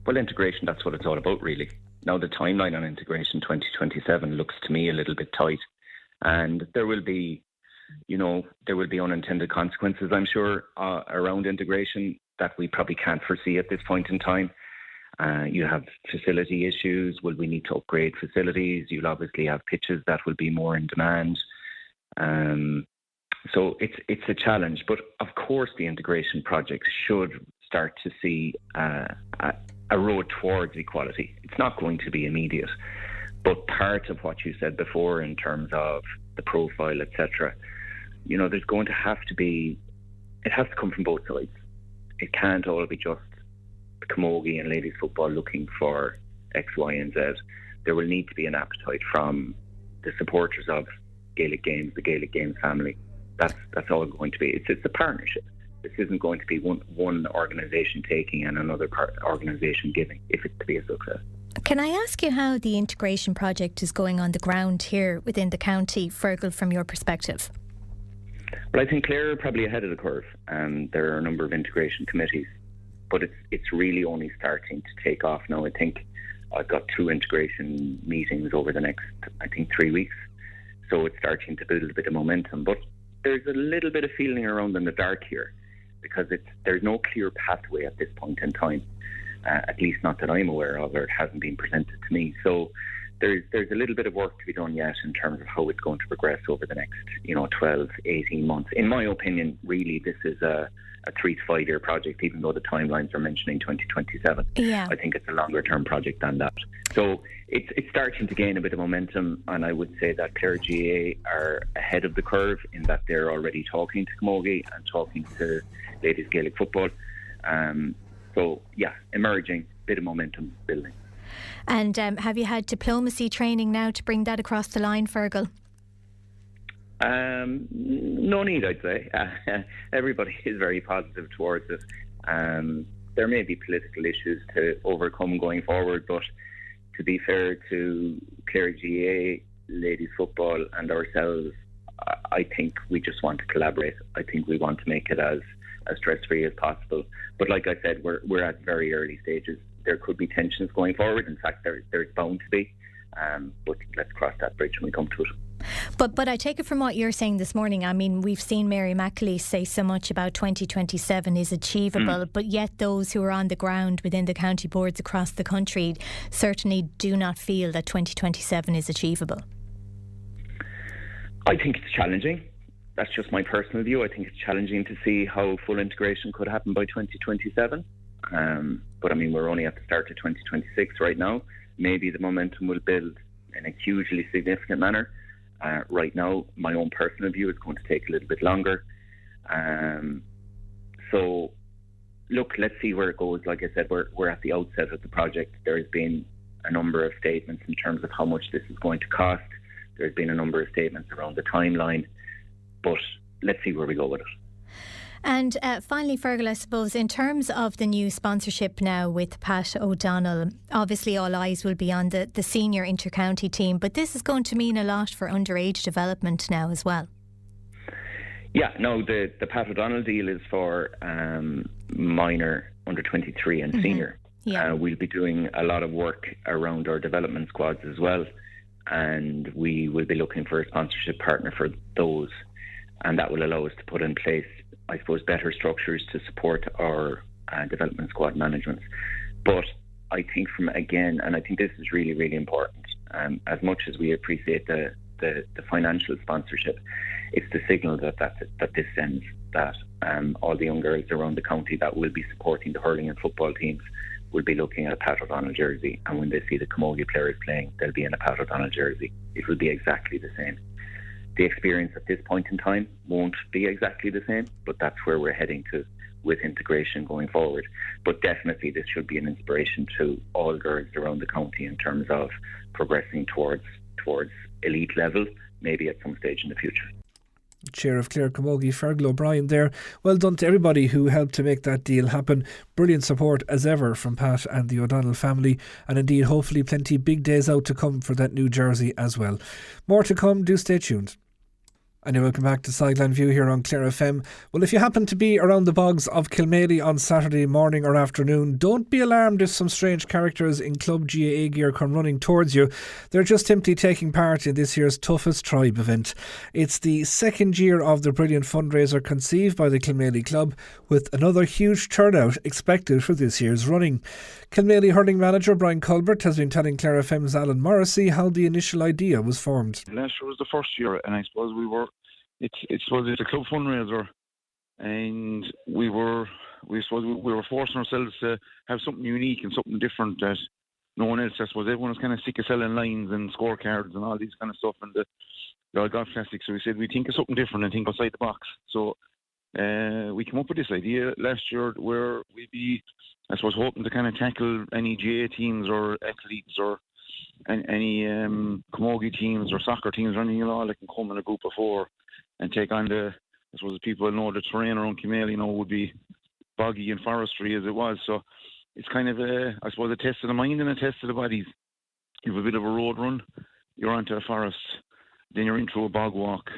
Well, integration, that's what it's all about, really. Now, the timeline on integration 2027 looks to me a little bit tight, and there will be unintended consequences, I'm sure, around integration that we probably can't foresee at this point in time. You have facility issues. Will we need to upgrade facilities? You'll obviously have pitches that will be more in demand. So it's a challenge, but of course the integration projects should start to see a road towards equality. It's not going to be immediate, but part of what you said before in terms of the profile, etc., you know, there's going to have to be, it has to come from both sides. It can't all be just camogie and ladies football looking for X, Y and Z. There will need to be an appetite from the supporters of Gaelic Games, the Gaelic Games family. That's all going to be. It's a partnership. This isn't going to be one organisation taking and another organisation giving, if it's to be a success. Can I ask you how the integration project is going on the ground here within the county, Fergal, from your perspective? Well, I think Clare are probably ahead of the curve. There are a number of integration committees but it's really only starting to take off now. I think I've got 2 integration meetings over the next, I think, 3 weeks. So it's starting to build a bit of momentum. But there's a little bit of feeling around in the dark here, because there's no clear pathway at this point in time, at least not that I'm aware of, or it hasn't been presented to me. So there's a little bit of work to be done yet in terms of how it's going to progress over the next 12, 18 months. In my opinion, really, this is a 3 to 5 year project, even though the timelines are mentioning 2027. Yeah. I think it's a longer term project than that. So it's starting to gain a bit of momentum, and I would say that Clare GAA are ahead of the curve in that they're already talking to Camogie and talking to ladies Gaelic football. So yeah, emerging, bit of momentum building. And have you had diplomacy training now to bring that across the line, Fergal? No need, I'd say. Everybody is very positive towards it. There may be political issues to overcome going forward, but to be fair to Clare GAA, ladies football and ourselves, I think we just want to collaborate. I think we want to make it as stress-free as possible. But like I said, we're at very early stages. There could be tensions going forward. In fact, there's bound to be. But let's cross that bridge when we come to it. But I take it from what you're saying this morning, I mean, we've seen Mary McAleese say so much about 2027 is achievable, but yet those who are on the ground within the county boards across the country certainly do not feel that 2027 is achievable. I think it's challenging. That's just my personal view. I think it's challenging to see how full integration could happen by 2027. But I mean, we're only at the start of 2026 right now. Maybe the momentum will build in a hugely significant manner. Right now, my own personal view is going to take a little bit longer. So, look, let's see where it goes. Like I said, we're at the outset of the project. There has been a number of statements in terms of how much this is going to cost. There's been a number of statements around the timeline. But let's see where we go with it. And finally, Fergal, I suppose, in terms of the new sponsorship now with Pat O'Donnell, obviously all eyes will be on the senior inter-county team, but this is going to mean a lot for underage development now as well. Yeah, no, the Pat O'Donnell deal is for minor, under 23 and senior. Yeah. We'll be doing a lot of work around our development squads as well, and we will be looking for a sponsorship partner for those, and that will allow us to put in place, I suppose, better structures to support our development squad management. But I think and I think this is really, really important, as much as we appreciate the financial sponsorship, it's the signal that this sends, that all the young girls around the county that will be supporting the hurling and football teams will be looking at a Pat O'Donnell jersey, and when they see the Camogie players playing, they'll be in a Pat O'Donnell jersey. It will be exactly the same. The experience at this point in time won't be exactly the same, but that's where we're heading to with integration going forward. But definitely this should be an inspiration to all girls around the county in terms of progressing towards elite level, maybe at some stage in the future. Chair of Clare Camogie, Fergal O'Brien there. Well done to everybody who helped to make that deal happen. Brilliant support as ever from Pat and the O'Donnell family, and indeed hopefully plenty big days out to come for that new jersey as well. More to come, do stay tuned. And you're welcome back to Sideline View here on Clare FM. Well, if you happen to be around the bogs of Kilmaley on Saturday morning or afternoon, don't be alarmed if some strange characters in Club GAA gear come running towards you. They're just simply taking part in this year's Toughest Tribe event. It's the second year of the brilliant fundraiser conceived by the Kilmaley Club, with another huge turnout expected for this year's running. Kilmaley hurling manager Brian Culbert has been telling Clare FM's Alan Morrissey how the initial idea was formed. Last year was the first year, and I suppose it's a club fundraiser, and we were forcing ourselves to have something unique and something different that no one else. I suppose everyone was kind of sick of selling lines and scorecards and all these kind of stuff, and the golf classic. So we said we think of something different and think outside the box. So we came up with this idea last year where we'd be, I suppose, hoping to kind of tackle any GA teams or athletes or any camogie teams or soccer teams or anything at all that can come in a group of 4 and take on I suppose people know the terrain around Kilmaley would be boggy and forestry as it was. So it's kind of I suppose a test of the mind and a test of the bodies. You have a bit of a road run, you're onto a forest, then you're into a bog walk,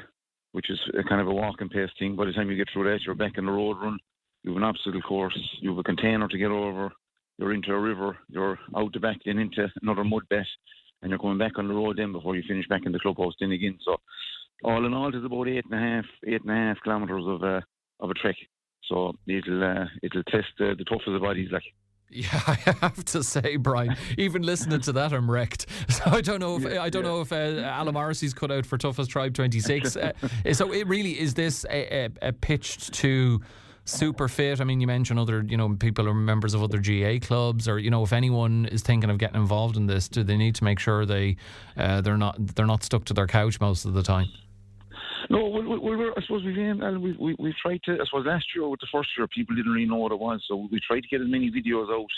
which is a kind of a walk and pace thing. By the time you get through that, you're back in the road run, you have an obstacle course, you have a container to get over, you're into a river, you're out the back, then into another mud bet, and you're going back on the road then before you finish back in the clubhouse then again. So all in all, there's about 8.5 kilometres of a trek. So it'll test the toughest of bodies, like. Yeah, I have to say, Brian, even listening to that, I'm wrecked. So I don't know if Alan Morrissey's cut out for Toughest Tribe 26. So it really is this a pitched to super fit? I mean, you mentioned other, people who are members of other GAA clubs, or if anyone is thinking of getting involved in this, do they need to make sure they're not stuck to their couch most of the time? No, I suppose we've tried to. I suppose last year with the first year, people didn't really know what it was, so we tried to get as many videos out.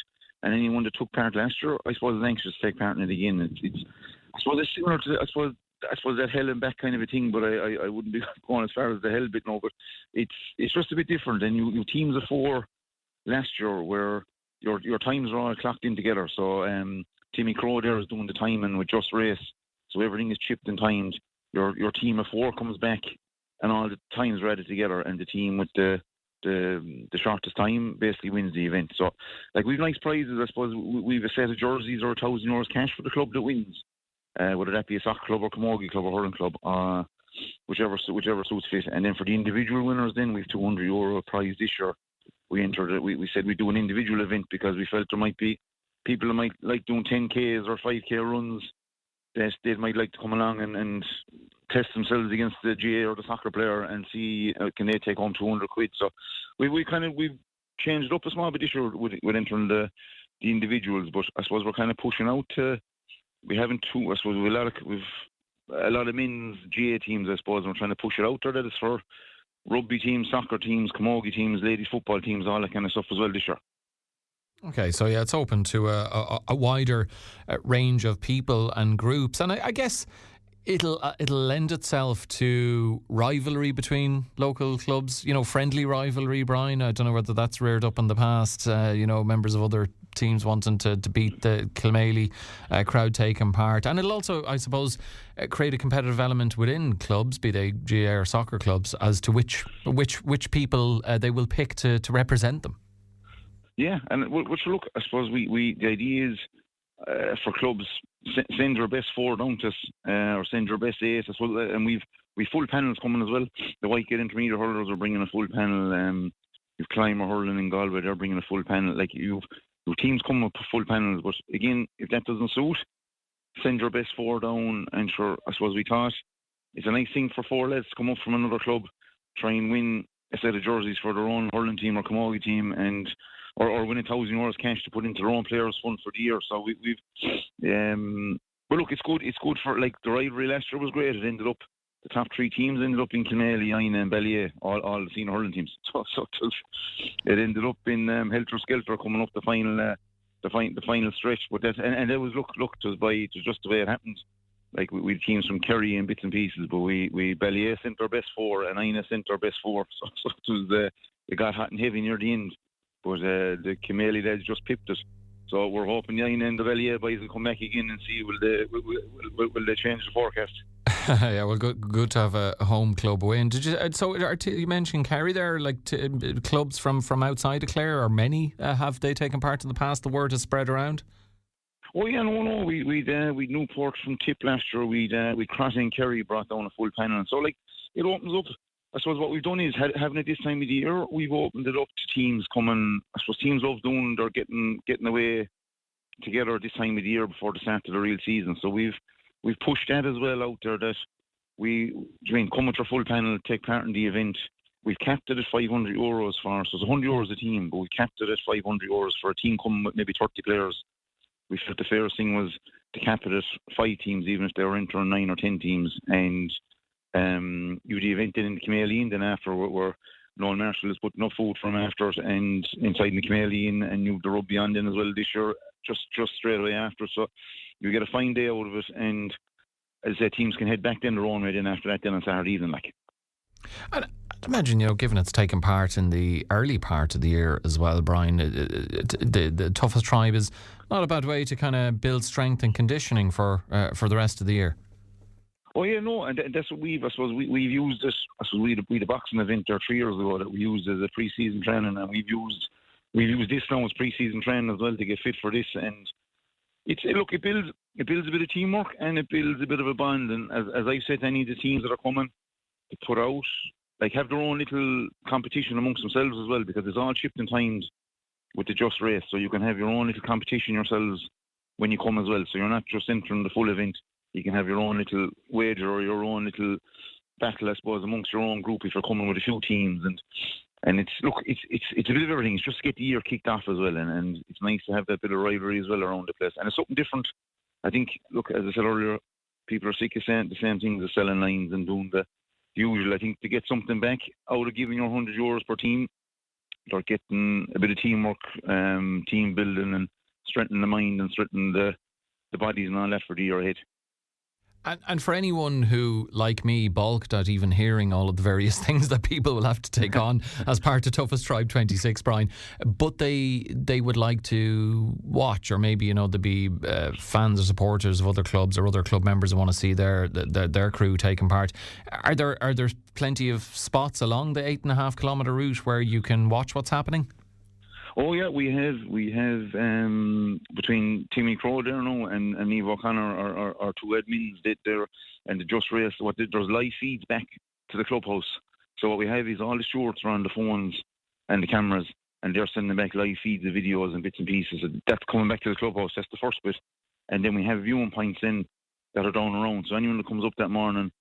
And anyone that took part last year, I suppose, is anxious to take part in it again. I suppose it's similar to I suppose that hell and back kind of a thing, but I wouldn't be going as far as the hell bit now. But it's just a bit different. And you teams of 4 last year where your times are all clocked in together. So Timmy Crow there is doing the timing with Just Race, so everything is chipped and timed. Your team of 4 comes back, and all the times are added together, and the team with the shortest time basically wins the event. So, we've nice prizes. I suppose we've a set of jerseys or €1,000 cash for the club that wins, whether that be a soccer club or camogie club or hurling club, whichever suits fit. And then for the individual winners, then we've €200 prize this year. We entered it. We said we'd do an individual event because we felt there might be people who might like doing 10Ks or 5K runs. They might like to come along and test themselves against the GA or the soccer player and see can they take home £200. So we've changed it up a small bit this year with entering the individuals, but I suppose we're kind of pushing out to. We haven't too. I suppose we've a lot of men's GA teams. I suppose, and we're trying to push it out there. That is for rugby teams, soccer teams, camogie teams, ladies football teams, all that kind of stuff as well this year. Okay, so yeah, it's open to a wider range of people and groups, and I guess it'll lend itself to rivalry between local clubs. Friendly rivalry, Brian. I don't know whether that's reared up in the past. Members of other teams wanting to beat the Kilmaley crowd taking part, and it'll also, I suppose, create a competitive element within clubs, be they GAA or soccer clubs, as to which people they will pick to represent them. Yeah, and look, I suppose the idea is for clubs, send your best 4 down to us, or send your best 8 as well. And we've full panels coming as well. The Whitegate Intermediate hurlers are bringing a full panel. You've Climber hurling in Galway, they're bringing a full panel. You've teams coming with full panels. But again, if that doesn't suit, send your best 4 down. And sure, I suppose we thought it's a nice thing for 4 lads to come up from another club, try and win a set of jerseys for their own hurling team or camogie team, and or win €1,000 cash to put into their own players' fund for the year. So but look, it's good. It's good for the rivalry last year was great. It ended up the top 3 teams ended up in Kilmaley, Aina, and Ballier, all the senior hurling teams. So it ended up in helter skelter coming up the final stretch. But that it was look it was just the way it happened. We had teams from Kerry and bits and pieces, but we Ballier sent our best 4 and Aina sent our best 4. So it was it got hot and heavy near the end. But the Kilmaley lads just pipped it. So we're hoping the Aina and the Ballier boys will come back again and see will they change the forecast. Yeah, well, good to have a home club win. Did you? So you mentioned Kerry there, clubs from outside of Clare, or many have they taken part in the past? The word has spread around. Oh yeah, no. We Newport from Tip last year. We Crossing Kerry brought down a full panel. So it opens up. I suppose what we've done is having it this time of the year, we've opened it up to teams coming. I suppose teams love doing. They're getting away together this time of the year before the start of the real season. So we've pushed that as well out there, that come with your full panel, take part in the event. We've capped it at €500 for, so it's €100 a team, but we capped it at €500 for a team coming with maybe 30 players. We felt the fairest thing was to cap it at 5 teams, even if they were entering 9 or 10 teams, and you the event in Kilmaley, and then after where Noel Marshall has put enough food from after, and inside in the Kilmaley, and you the rugby on then as well this year, just straight away after. So you get a fine day out of it, and as I said, teams can head back then their own way then after that then on Saturday evening. And I'd imagine, given it's taken part in the early part of the year as well, Brian, the toughest tribe is not a bad way to kind of build strength and conditioning for the rest of the year. Oh yeah, no, and that's what I suppose we've used this. I suppose we had a boxing event there 3 years ago that we used as a pre-season training, and we've used this now as pre-season training as well to get fit for this. And it builds a bit of teamwork and it builds a bit of a bond. And as I said to any of the teams that are coming, to put out, like, have their own little competition amongst themselves as well, because it's all chipped and timed with the just race, so you can have your own little competition yourselves when you come as well. So you're not just entering the full event. You can have your own little wager or your own little battle, I suppose, amongst your own group if you're coming with a few teams. And it's a bit of everything. It's just to get the year kicked off as well, and it's nice to have that bit of rivalry as well around the place. And it's something different. I think, look, as I said earlier, people are sick of saying the same things as selling lines and doing the usual. I think to get something back out of giving your €100 per team, they're getting a bit of teamwork, team building, and strengthening the mind and strengthening the bodies and all that for the year ahead. And for anyone who, like me, balked at even hearing all of the various things that people will have to take on as part of Toughest Tribe 26, Brian, but they would like to watch, or maybe, there'd be fans or supporters of other clubs or other club members who want to see their crew taking part. Are there plenty of spots along the 8.5 kilometre route where you can watch what's happening? Oh yeah, we have between Timmy Crowe there now and Niamh O'Connor, our two admins there, and the Just Race. There's live feeds back to the clubhouse. So what we have is all the stewards are on the phones and the cameras, and they're sending back live feeds of videos and bits and pieces. That's coming back to the clubhouse. That's the first bit, and then we have viewing points in that are down around. So anyone that comes up that morning,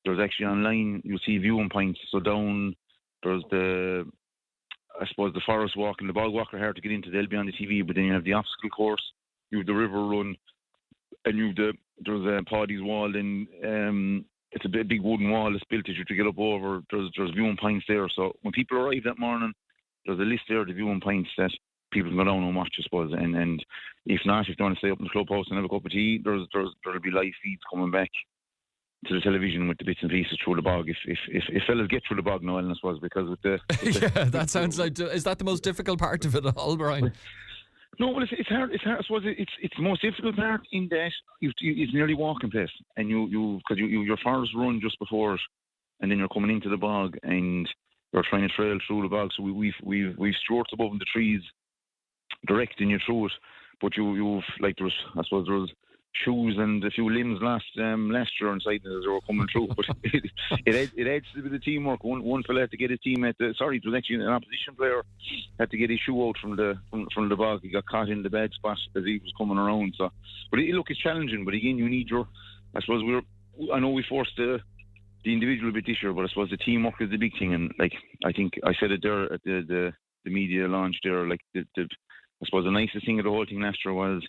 there's actually online you'll see viewing points. So down there's the forest walk and the bog walk are hard to get into. They'll be on the TV, but then you have the obstacle course, you have the river run, and there's a Paddy's wall. Then it's a big wooden wall that's built that you to get up over. There's viewing points there. So when people arrive that morning, there's a list there of the viewing points that people can go down and watch, I suppose. And if not, if they want to stay up in the clubhouse and have a cup of tea, there'll be live feeds coming back to the television with the bits and pieces through the bog. If fellas get through the bog now, I suppose, because with the yeah, that sounds like. Is that the most difficult part of it all, Brian? No, well, it's hard. It's hard. I suppose it's the most difficult part in that it's nearly walking place, and because your forest run just before it, and then you're coming into the bog and you're trying to trail through the bog. So we've stewards above the trees directing you through it, but you've like there was shoes and a few limbs last year inside as they were coming through. But it adds to a bit of teamwork. One fella had to get his team it was actually an opposition player had to get his shoe out from the bog. He got caught in the bad spot as he was coming around. So, but it's challenging. But again, you need I know we forced the individual a bit this year, but I suppose the teamwork is the big thing. And like I think I said it there at the media launch there. Like I suppose the nicest thing of the whole thing last year was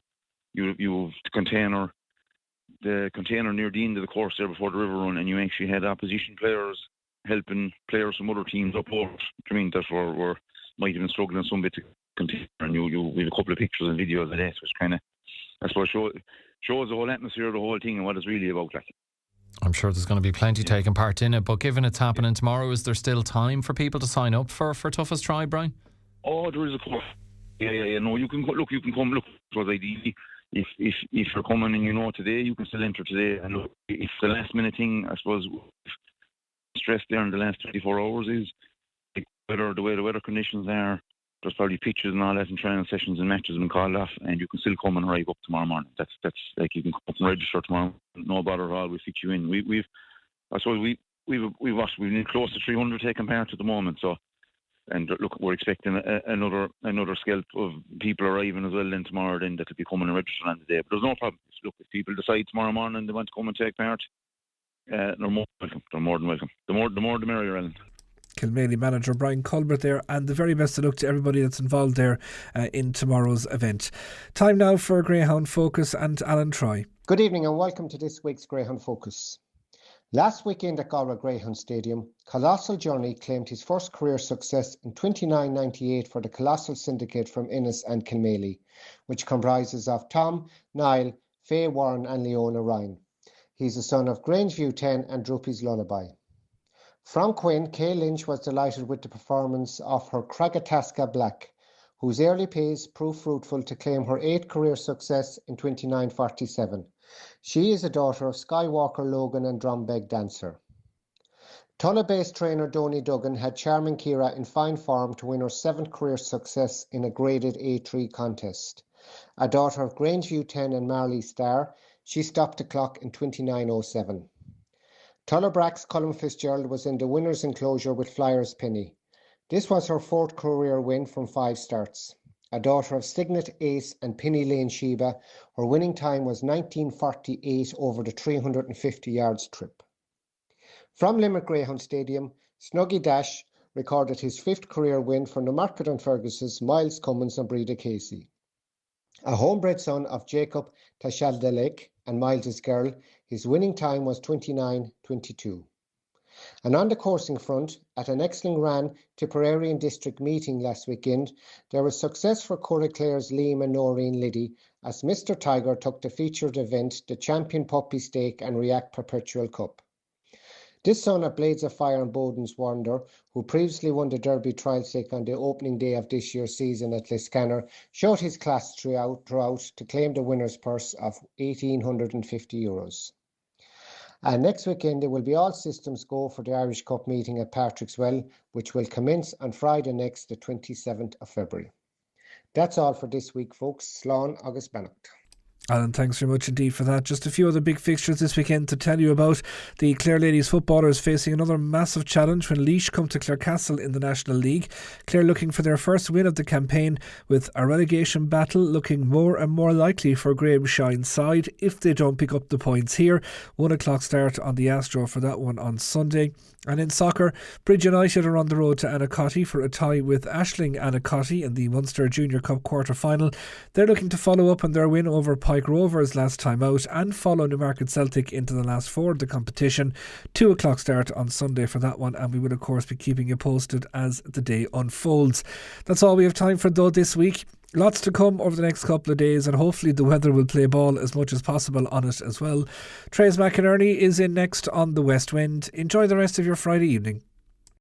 you've the container near the end of the course there before the river run, and you actually had opposition players helping players from other teams up over. I mean, that were might have been struggling some bit to contain. And we have a couple of pictures and videos of that, which kind of, I suppose, shows the whole atmosphere of the whole thing and what it's really about. Like, I'm sure there's going to be plenty taking part in it, but given it's happening tomorrow, is there still time for people to sign up for Toughest Tribe, Brian? Oh, there is a course. Yeah. No, you can come look. It was ideally. If you're coming and today, you can still enter today. And look, it's the last minute thing, I suppose. Stress there in the last 24 hours is the way the weather conditions are. There's probably pitches and all that, and training sessions and matches have been called off, and you can still come and arrive up tomorrow morning. That's like you can come up and register tomorrow. No bother at all. We'll fit you in. We've been close to 300 taking part at the moment. So. And look, we're expecting another scalp of people arriving as well then tomorrow then that will be coming and registering on the day. But there's no problem. Look, if people decide tomorrow morning they want to come and take part, they're more welcome. They're more than welcome. The more the merrier, Ellen. Kilmaley manager Brian Culbert there, and the very best of luck to everybody that's involved there in tomorrow's event. Time now for Greyhound Focus and Alan Troy. Good evening and welcome to this week's Greyhound Focus. Last weekend at Galway Greyhound Stadium, Colossal Journey claimed his first career success in 29.98 for the Colossal Syndicate from Innis and Kilmaley, which comprises of Tom, Niall, Faye Warren and Leona Ryan. He's the son of Grangeview 10 and Droopy's Lullaby. From Quinn, Kay Lynch was delighted with the performance of her Cragatasca Black, whose early pace proved fruitful to claim her 8th career success in 29.47, She is a daughter of Skywalker Logan and Drumbeg dancer. Tulla-based trainer Donny Duggan had charming Ciara in fine form to win her 7th career success in a graded A3 contest. A daughter of Grangeview 10 and Marley Starr, she stopped the clock in 29:07. Tulla Brack's Colin Fitzgerald was in the winner's enclosure with Flyers Penny. This was her 4th career win from 5 starts. A daughter of Signet Ace and Penny Lane Sheba, her winning time was 19:48 over the 350 yards trip. From Limerick Greyhound Stadium, Snuggy Dash recorded his 5th career win for Newmarket and Fergus's Miles Cummins and Breda Casey. A homebred son of Jacob Tashaldelek and Miles' girl, his winning time was 29:22. And on the coursing front, at an excellent ran Tipperary district meeting last weekend, there was success for Clare's Liam and Noreen Liddy as Mr. Tiger took the featured event, the Champion Puppy Stake and React Perpetual Cup. This son of Blades of Fire and Bowden's Wonder, who previously won the Derby Trial Stake on the opening day of this year's season at Liscannor, showed his class throughout to claim the winner's purse of €1,850. And next weekend there will be all systems go for the Irish Cup meeting at Patrick's Well, which will commence on Friday next, the 27th of February. That's all for this week, folks. Slán agus Beannacht. Alan, thanks very much indeed for that. Just a few other big fixtures this weekend to tell you about. The Clare ladies footballers facing another massive challenge when Laois come to Clarecastle in the National League. Clare looking for their first win of the campaign, with a relegation battle looking more and more likely for Graham Shine's side if they don't pick up the points here. 1 o'clock start on the Astro for that one on Sunday. And in soccer, Bridge United are on the road to Annacotty for a tie with Ashling Annacotty in the Munster Junior Cup quarter-final. They're looking to follow up on their win over Pike Rovers last time out and follow Newmarket Celtic into the last 4 of the competition. 2 o'clock start on Sunday for that one, and we will of course be keeping you posted as the day unfolds. That's all we have time for though this week. Lots to come over the next couple of days, and hopefully the weather will play ball as much as possible on it as well. Trace McInerney is in next on the West Wind. Enjoy the rest of your Friday evening.